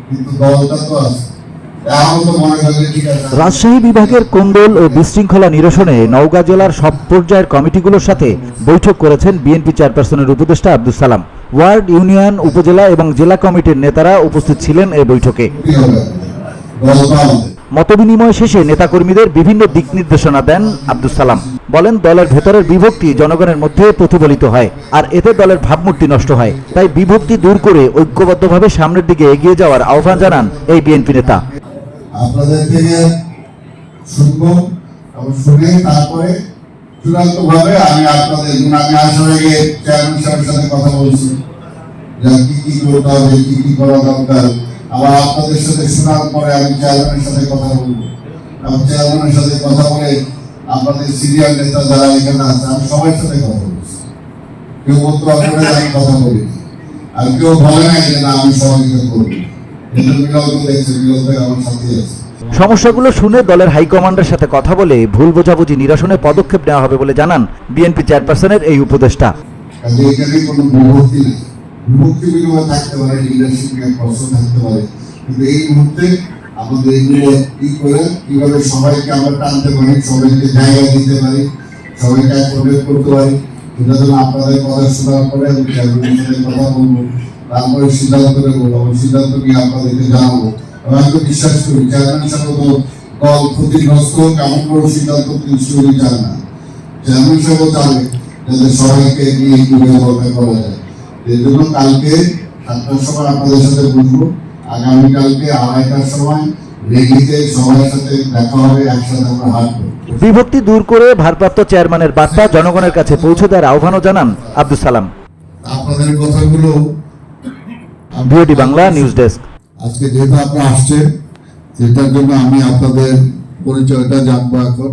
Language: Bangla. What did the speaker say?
কিন্তু দলটা তো আছে। রাজশাহী বিভাগের কোন্দল ও বিশৃঙ্খলা নিরসনে নওগাঁ জেলার সব পর্যায়ের কমিটিগুলোর সাথে বৈঠক করেছেন বিএনপি চেয়ারপারসনের উপদেষ্টা আব্দুস সালাম। ওয়ার্ড, ইউনিয়ন, উপজেলা এবং জেলা কমিটির নেতারা উপস্থিত ছিলেন এই বৈঠকে। মতবিনিময় শেষে নেতাকর্মীদের বিভিন্ন দিক নির্দেশনা দেন আব্দুস সালাম। বলেন, দলের ভেতরের বিভক্তি জনগণের মধ্যে প্রতিফলিত হয়, আর এতে দলের ভাবমূর্তি নষ্ট হয়। তাই বিভক্তি দূর করে ঐক্যবদ্ধভাবে সামনের দিকে এগিয়ে যাওয়ার আহ্বান জানান এই বিএনপি নেতা। আপনাদের থেকে শুনবো এবং শুনে তারপরে চূড়ান্তভাবে আমি আপনাদের আমি আসার আগে চেয়ারম্যান সাহেবের সাথে কথা বলছি যে কি করতে হবে, কি করা দরকার। আবার আপনাদের সাথে শোনার পরে আমি চেয়ারম্যানের সাথে কথা বলবো এবং চেয়ারম্যানের সাথে কথা বলে আপনাদের সিনিয়র নেতা যারা এখানে আছে আমি সবার সাথে কথা বলছি। কেউ বলতে আপনারা আমি কথা বলি আর কেউ বলে না যে না আমি সহযোগিতা করবো। সমস্যাগুলো শুনে দলের হাইকমান্ডের সাথে কথা বলে ভুল বোঝাবুঝি নিরসনে পদক্ষেপ নেওয়া হবে বলে জানান বিএনপি চেয়ারপারসনের এই উপদেষ্টা। এই মুহূর্তে আমাদের এগুলো কি করে কিভাবে সবাইকে আমরা টানতে পারি, সবাইকে জায়গা দিতে পারি, সবাইকে একত্রিত করতে পারি, এটা যেন আপনাদের কথা শোনার পরে আমি চেয়ারম্যানের সাথে কথা বলবো, তারপরে সিদ্ধান্ত নেবো এবং সিদ্ধান্ত নিয়ে আপনাদেরকে জানাবো। আমি তো বিশ্বাস করি চেয়ারম্যান সাহেব তো দল ক্ষতিগ্রস্ত কেমন কোনো সিদ্ধান্ত তিনি চান না। চেয়ারম্যান সাহেব চাবে যাতে সবাইকে নিয়ে গল্প করা যায়। এই জন্য কালকে 7টার সময় আপনাদের সাথে বসবো, আগামীকালকে 2:30টার সময় রেগিতে সবার সাথে দেখা হবে, একসাথে আমরা হাঁটবো। বিভক্তি দূর করে ভারপ্রাপ্ত চেয়ারম্যানের বার্তা জনগণের কাছে পৌঁছে দেওয়ার আহ্বানও জানান আব্দুস সালাম। আপনাদের কথাগুলো বিওডি বাংলা নিউজ ডেস্ক। আজকে যেহেতু আপনারা আসছেন সেটার জন্য আমি আপনাদের পরিচয়টা জানবো এখন।